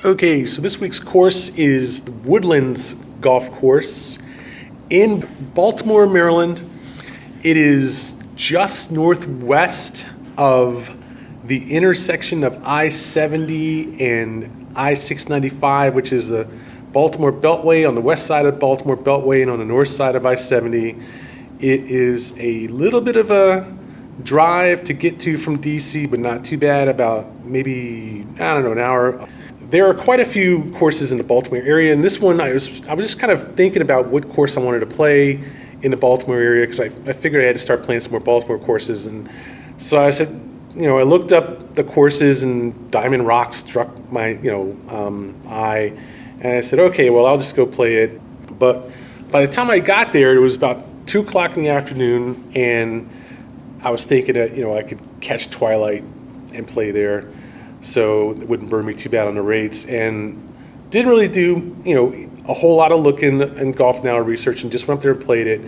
Okay, so this week's course is the Woodlands golf course in Baltimore, Maryland. It is just northwest of the intersection of I-70 and I-695, which is the Baltimore Beltway on the west side of Baltimore Beltway and on the north side of I-70. It is a little bit of a drive to get to from DC, but not too bad, about maybe, an hour. There are quite a few courses in the Baltimore area, and this one I was just kind of thinking about what course I wanted to play in the Baltimore area, because I figured I had to start playing some more Baltimore courses. And so I said, I looked up the courses, and Diamond Rock struck my eye, and I said, okay, well, I'll just go play it. But by the time I got there, it was about 2 o'clock in the afternoon, and I was thinking that I could catch twilight and play there, so it wouldn't burn me too bad on the rates. And didn't really do a whole lot of looking and Golf Now research, and just went up there and played it.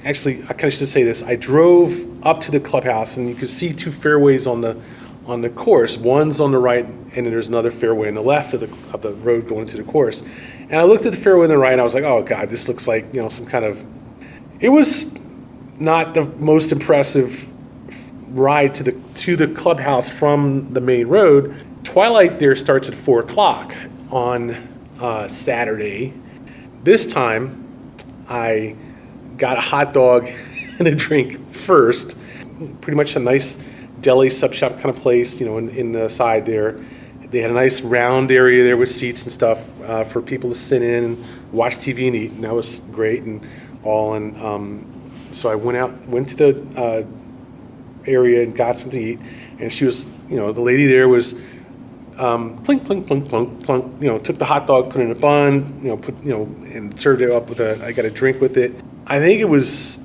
Actually, I kind of should say this: I drove up to the clubhouse, and you could see 2 fairways on the course. One's on the right, and then there's another fairway on the left of the road going to the course. And I looked at the fairway on the right, and I was like, oh God, this looks like some kind of. It was not the most impressive ride to the clubhouse from the main road. Twilight there starts at 4 o'clock on Saturday. This time I got a hot dog and a drink first. Pretty much a nice deli sub shop kind of place, in the side there. They had a nice round area there with seats and stuff for people to sit in and watch TV and eat, and that was great and all. And so I went to the area and got something to eat, and she was, the lady there was plink, plink, plink, plunk, plunk, took the hot dog, put it in a bun, and served it up I got a drink with it. I think it was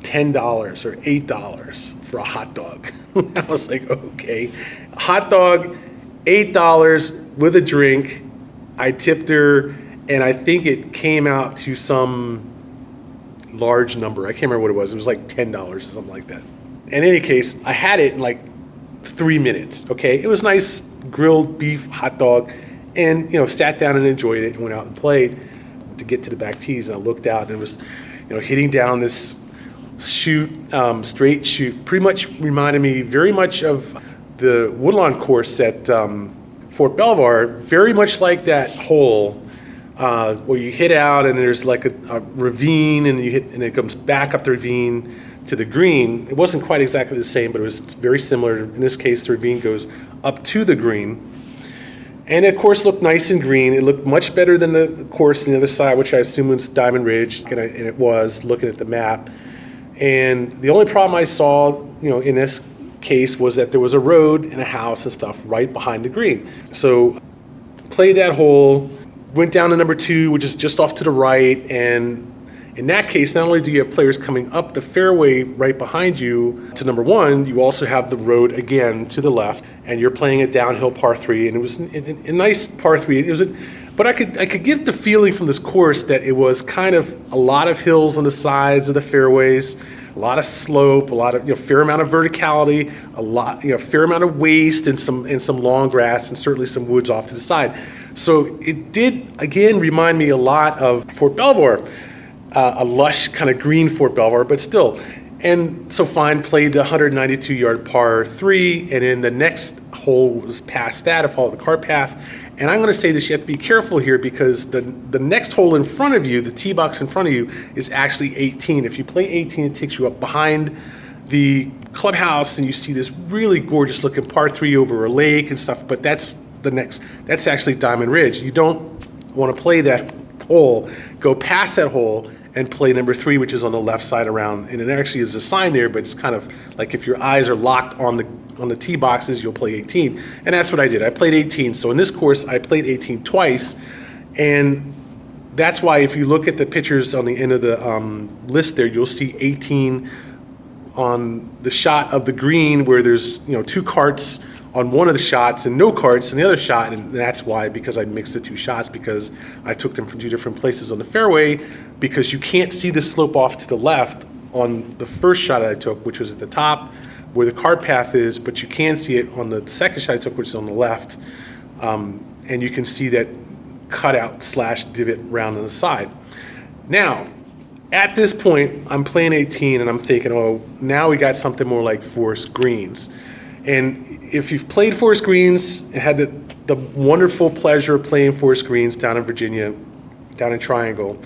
$10 or $8 for a hot dog. I was like, okay, hot dog, $8 with a drink. I tipped her, and I think it came out to some large number. I can't remember what it was. It was like $10 or something like that. In any case, I had it in like 3 minutes, okay? It was nice grilled beef hot dog, and, sat down and enjoyed it and went out and played to get to the back tees, and I looked out, and it was, hitting down this chute, straight chute, pretty much reminded me very much of the Woodlawn course at Fort Belvoir, very much like that hole where you hit out and there's like a ravine, and you hit, and it comes back up the ravine to the green. It wasn't quite exactly the same, but it was very similar. In this case, the ravine goes up to the green, and the course looked nice and green. It looked much better than the course on the other side, which I assume was Diamond Ridge, and it was, looking at the map. And the only problem I saw, in this case, was that there was a road and a house and stuff right behind the green. So played that hole, went down to number 2, which is just off to the right, and in that case, not only do you have players coming up the fairway right behind you to number 1, you also have the road again to the left, and you're playing a downhill par 3, and it was a nice par 3. But I could get the feeling from this course that it was kind of a lot of hills on the sides of the fairways, a lot of slope, a lot of fair amount of verticality, fair amount of waste, and some long grass, and certainly some woods off to the side. So it did again remind me a lot of Fort Belvoir. A lush kind of green Fort Belvoir, but still. And so fine, played the 192-yard par 3, and then the next hole was past that. I followed the cart path. And I'm going to say this: you have to be careful here, because the next hole in front of you, the tee box in front of you, is actually 18. If you play 18, it takes you up behind the clubhouse, and you see this really gorgeous looking par 3 over a lake and stuff. But that's actually Diamond Ridge. You don't want to play that hole, go past that hole, and play number 3, which is on the left side around. And it actually is a sign there, but it's kind of like if your eyes are locked on the tee boxes, you'll play 18. And that's what I did. I played 18. So in this course, I played 18 twice. And that's why if you look at the pictures on the end of the list there, you'll see 18 on the shot of the green, where there's 2 carts on one of the shots and no carts in the other shot. And that's why, because I mixed the 2 shots, because I took them from 2 different places on the fairway, because you can't see the slope off to the left on the first shot I took, which was at the top where the cart path is, but you can see it on the second shot I took, which is on the left. and you can see that cutout slash divot round on the side. Now, at this point, I'm playing 18 and I'm thinking, oh, now we got something more like forest greens. And if you've played forest greens and had the wonderful pleasure of playing forest greens down in Virginia, down in Triangle,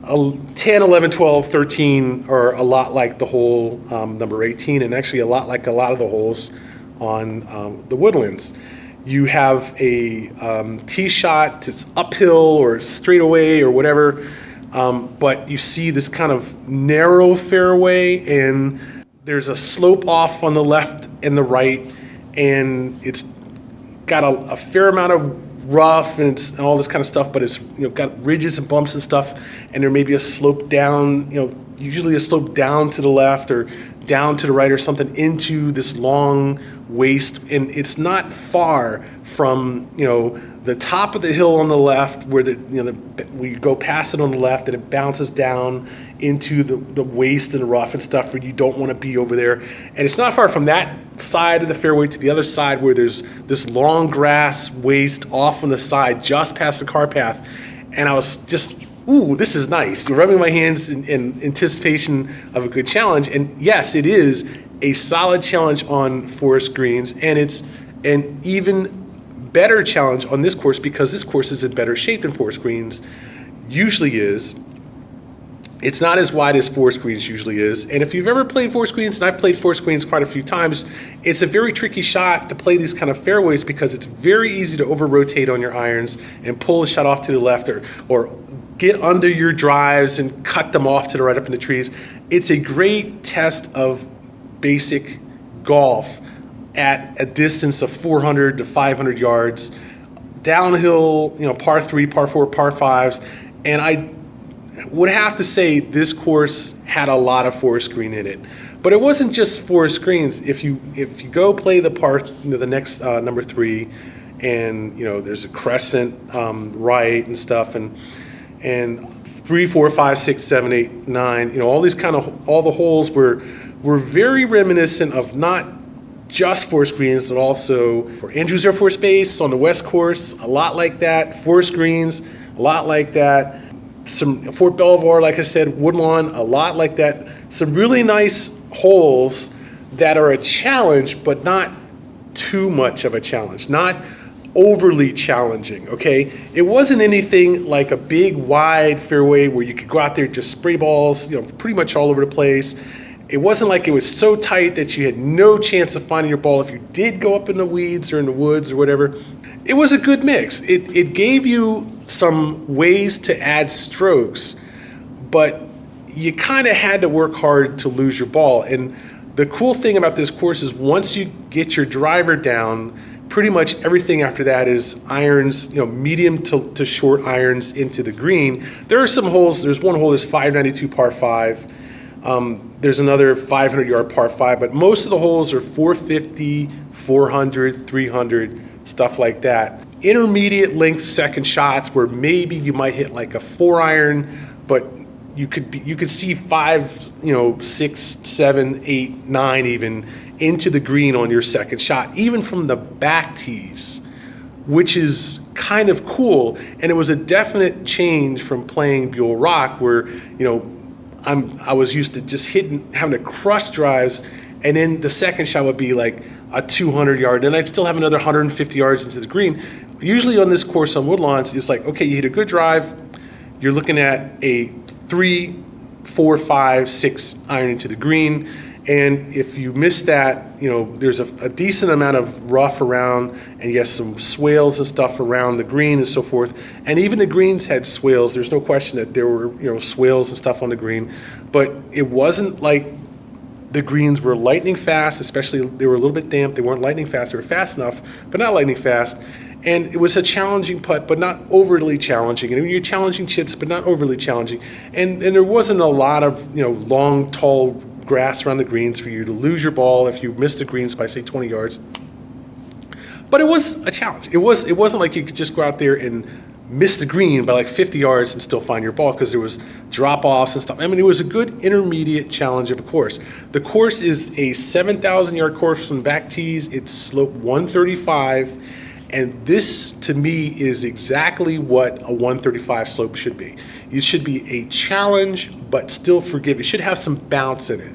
10, 11, 12, 13 are a lot like the hole number 18, and actually a lot like a lot of the holes on the Woodlands. You have a tee shot that's uphill or straight away or whatever, but you see this kind of narrow fairway, and there's a slope off on the left and the right, and it's got a fair amount of rough and it's all this kind of stuff, but it's got ridges and bumps and stuff, and there may be a slope down, usually a slope down to the left or down to the right or something into this long waist, and it's not far from the top of the hill on the left where we go past it on the left and it bounces down into the waist and the rough and stuff where you don't want to be over there. And it's not far from that side of the fairway to the other side where there's this long grass waist off on the side just past the car path. And I was just, ooh, this is nice. Rubbing my hands in anticipation of a good challenge. And yes, it is a solid challenge on forest greens, and it's an even better challenge on this course because this course is in better shape than forest greens usually is. It's not as wide as forest greens usually is, and if you've ever played forest greens, and I've played forest greens quite a few times, it's a very tricky shot to play these kind of fairways because it's very easy to over-rotate on your irons and pull the shot off to the left or get under your drives and cut them off to the right up in the trees. It's a great test of basic golf at a distance of 400 to 500 yards, downhill, par 3, par 4, par 5s, and I would have to say this course had a lot of forest green in it. But it wasn't just forest greens. If you go play the par, the next number 3, and there's a crescent right and stuff, and 3, 4, 5, 6, 7, 8, 9, all these all the holes were very reminiscent of not just forest greens, but also for Andrews Air Force Base on the West Course, a lot like that. Forest greens, a lot like that. Some Fort Belvoir, like I said, Woodlawn, a lot like that. Some really nice holes that are a challenge, but not too much of a challenge, not overly challenging, okay? It wasn't anything like a big, wide fairway where you could go out there and just spray balls, pretty much all over the place. It wasn't like it was so tight that you had no chance of finding your ball if you did go up in the weeds or in the woods or whatever. It was a good mix. It gave you some ways to add strokes, but you kind of had to work hard to lose your ball. And the cool thing about this course is once you get your driver down, pretty much everything after that is irons, medium to short irons into the green. There are some holes. There's one hole that's 592 par 5. There's another 500-yard par 5, but most of the holes are 450, 400, 300, stuff like that. Intermediate length second shots where maybe you might hit like a 4-iron, but you could see 5, 6, 7, 8, 9 even into the green on your second shot, even from the back tees, which is kind of cool. And it was a definite change from playing Buell Rock where, I was used to just having to crush drives, and then the second shot would be like a 200-yard, and I'd still have another 150 yards into the green. Usually on this course on Woodlands, it's like, okay, you hit a good drive, you're looking at a 3, 4, 5, 6 iron into the green, and if you miss that, there's a decent amount of rough around, and yes, some swales and stuff around the green and so forth. And even the greens had swales. There's no question that there were, swales and stuff on the green, but it wasn't like the greens were lightning fast, especially they were a little bit damp. They weren't lightning fast. They were fast enough, but not lightning fast. And it was a challenging putt, but not overly challenging. And you're challenging chips, but not overly challenging. And there wasn't a lot of, long, tall grass around the greens for you to lose your ball if you missed the greens by, say, 20 yards. But it was a challenge. It wasn't like you could just go out there and miss the green by like 50 yards and still find your ball because there was drop-offs and stuff. I mean, it was a good intermediate challenge of a course. The course is a 7,000-yard course from back tees. It's slope 135, And this, to me, is exactly what a 135 slope should be. It should be a challenge, but still forgiving. It should have some bounce in it.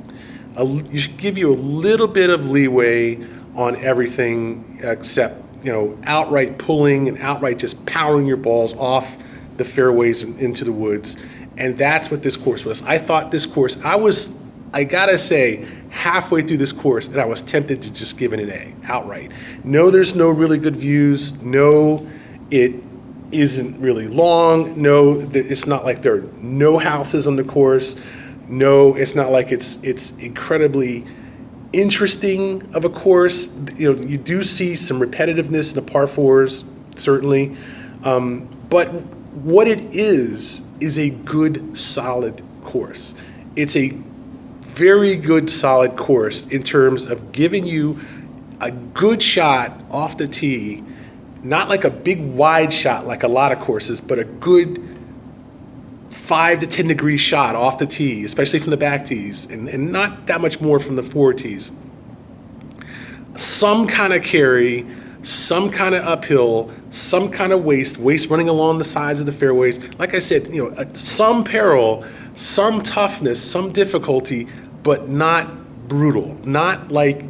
You should give you a little bit of leeway on everything except, outright pulling and outright just powering your balls off the fairways and into the woods. And that's what this course was. I thought this course, I gotta say, halfway through this course, and I was tempted to just give it an A, outright. No, there's no really good views. No, it isn't really long. No, it's not like there are no houses on the course. No, it's not like it's incredibly interesting of a course. You do see some repetitiveness in the par fours, certainly. But what it is a good, solid course. It's a very good, solid course in terms of giving you a good shot off the tee, not like a big wide shot like a lot of courses, but a good 5 to 10 degree shot off the tee, especially from the back tees, and not that much more from the forward tees. Some kind of carry, some kind of uphill, some kind of waste running along the sides of the fairways. Like I said, some peril, some toughness, some difficulty, but not brutal, not like,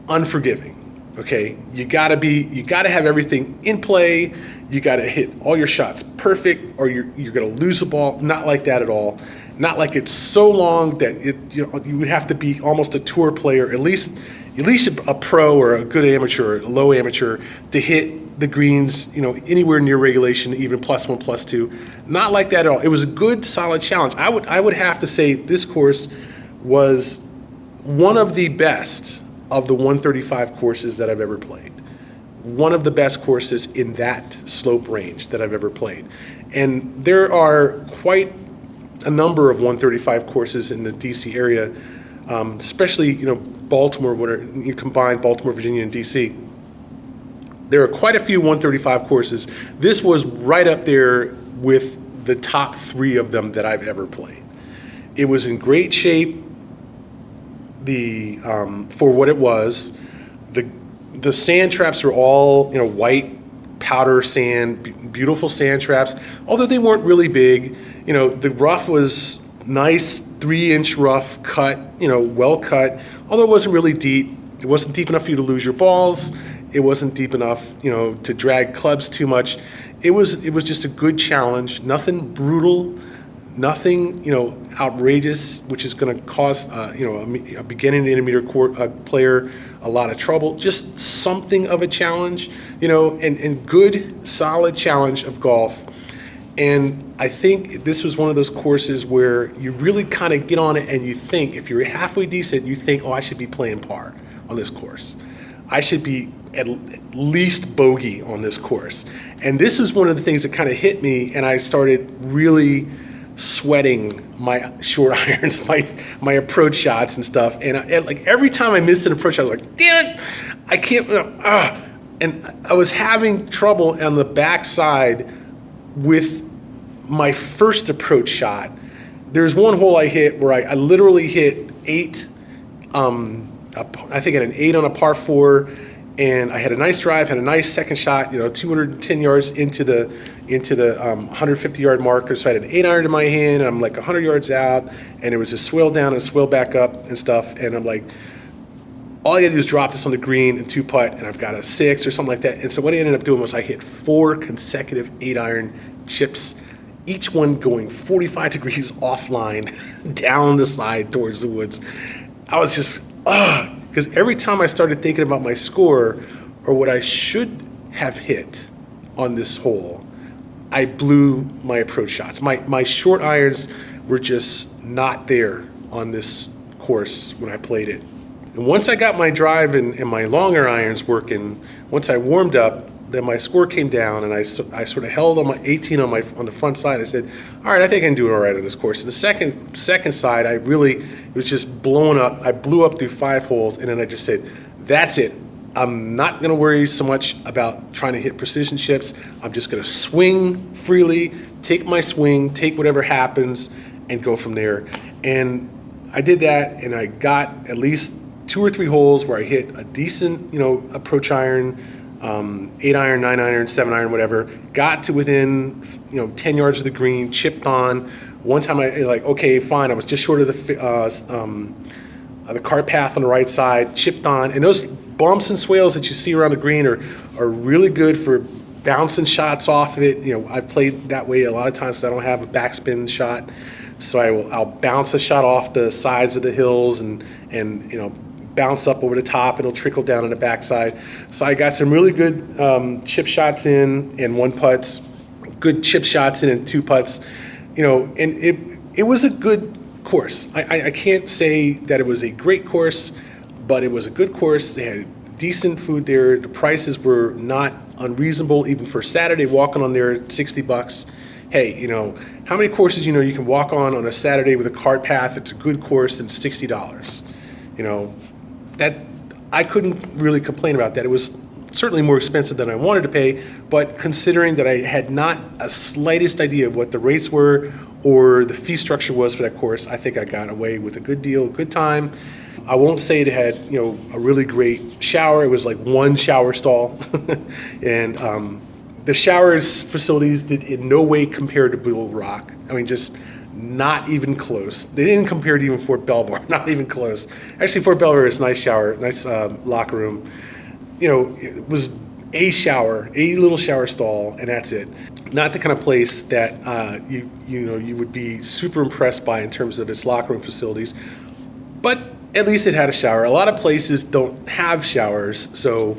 unforgiving. Okay, you gotta have everything in play. You gotta hit all your shots perfect, or you're gonna lose the ball. Not like that at all. Not like it's so long that you would have to be almost a tour player, at least a pro or a good amateur, a low amateur, to hit the greens, anywhere near regulation, even +1, +2. Not like that at all. It was a good, solid challenge. I would have to say this course was one of the best of the 135 courses that I've ever played. One of the best courses in that slope range that I've ever played. And there are quite a number of 135 courses in the DC area, especially, Baltimore, when you combine Baltimore, Virginia, and DC. There are quite a few 135 courses. This was right up there with the top 3 of them that I've ever played. It was in great shape. For what it was, the sand traps were all white powder sand, beautiful sand traps. Although they weren't really big, the rough was nice 3-inch rough cut, well cut. Although it wasn't really deep, it wasn't deep enough for you to lose your balls. It wasn't deep enough, to drag clubs too much. It was just a good challenge. Nothing brutal. Nothing, outrageous, which is going to cause, a beginning intermediate player a lot of trouble. Just something of a challenge, and good, solid challenge of golf. And I think this was one of those courses where you really kind of get on it and you think, if you're halfway decent, you think, I should be playing par on this course. I should be at least bogey on this course. And this is one of the things that kind of hit me, and I started really sweating my short irons, my approach shots and stuff. And like every time I missed an approach, I was like, damn it, I can't, And I was having trouble on the backside with my first approach shot. There's one hole I hit where I literally hit 8, I think I had an 8 on a par 4, and I had a nice drive, had a nice second shot, 210 yards into the 150-yard marker. So I had an 8-iron in my hand, and I'm like 100 yards out, and it was a swell down and a swell back up and stuff. And I'm like, all I got to do is drop this on the green and 2-putt, and I've got a 6 or something like that. And so what I ended up doing was I hit 4 consecutive 8-iron chips, each one going 45 degrees offline down the side towards the woods. I was just, because every time I started thinking about my score or what I should have hit on this hole, I blew my approach shots. My short irons were just not there on this course when I played it. And once I got my drive and my longer irons working, once I warmed up, then my score came down, and I sort of held on my 18 on the front side. I said, all right, I think I can do it all right on this course. And the second side, it was just blowing up. I blew up through 5 holes, and then I just said, that's it. I'm not going to worry so much about trying to hit precision chips. I'm just going to swing freely, take my swing, take whatever happens, and go from there. And I did that, and I got at least 2 or 3 holes where I hit a decent, approach iron, 8 iron, 9 iron, 7 iron, whatever. Got to within 10 yards of the green, chipped on. One time I like, okay, fine. I was just short of the cart path on the right side, chipped on, and those bumps and swales that you see around the green are really good for bouncing shots off of it. I've played that way a lot of times because I don't have a backspin shot, so I'll bounce a shot off the sides of the hills and bounce up over the top, and it'll trickle down on the backside. So I got some really good chip shots in and 1 putts, good chip shots in and 2 putts, and it was a good course. I can't say that it was a great course, but it was a good course. They had decent food there. The prices were not unreasonable, even for Saturday walking on there at $60. Hey, how many courses you can walk on a Saturday with a cart path? It's a good course and $60. That I couldn't really complain about that. It was certainly more expensive than I wanted to pay, but considering that I had not a slightest idea of what the rates were or the fee structure was for that course, I think I got away with a good deal, good time. I won't say it had, a really great shower. It was like 1 shower stall, and the showers facilities did in no way compare to Bull Rock. I mean, just not even close. They didn't compare to even Fort Belvoir, not even close. Actually, Fort Belvoir is a nice shower, nice locker room. It was a shower, a little shower stall, and that's it. Not the kind of place that you would be super impressed by in terms of its locker room facilities, but at least it had a shower. A lot of places don't have showers, so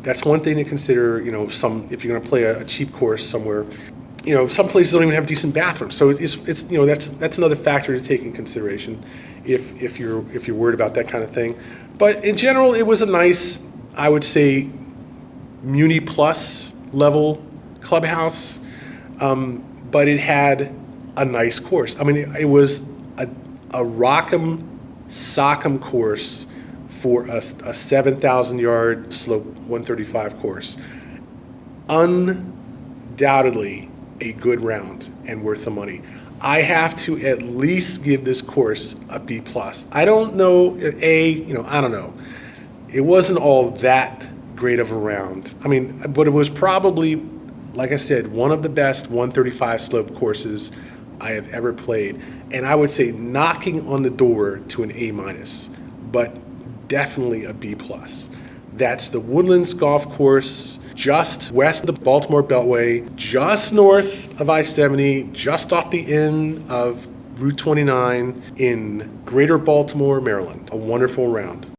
that's one thing to consider. If you're going to play a cheap course somewhere, some places don't even have decent bathrooms. So it's that's another factor to take in consideration if you're worried about that kind of thing. But in general, it was a nice, I would say, Muni Plus level clubhouse, but it had a nice course. I mean, it was a rock'em sock'em course for a 7,000 yard slope 135 course. Undoubtedly a good round and worth the money. I have to at least give this course a B+. I don't know, I don't know. It wasn't all that great of a round. I mean, but it was probably, like I said, one of the best 135 slope courses I have ever played. And I would say knocking on the door to an A-, but definitely a B+. That's the Woodlands Golf Course, just west of the Baltimore Beltway, just north of I-70, just off the end of Route 29 in Greater Baltimore, Maryland. A wonderful round.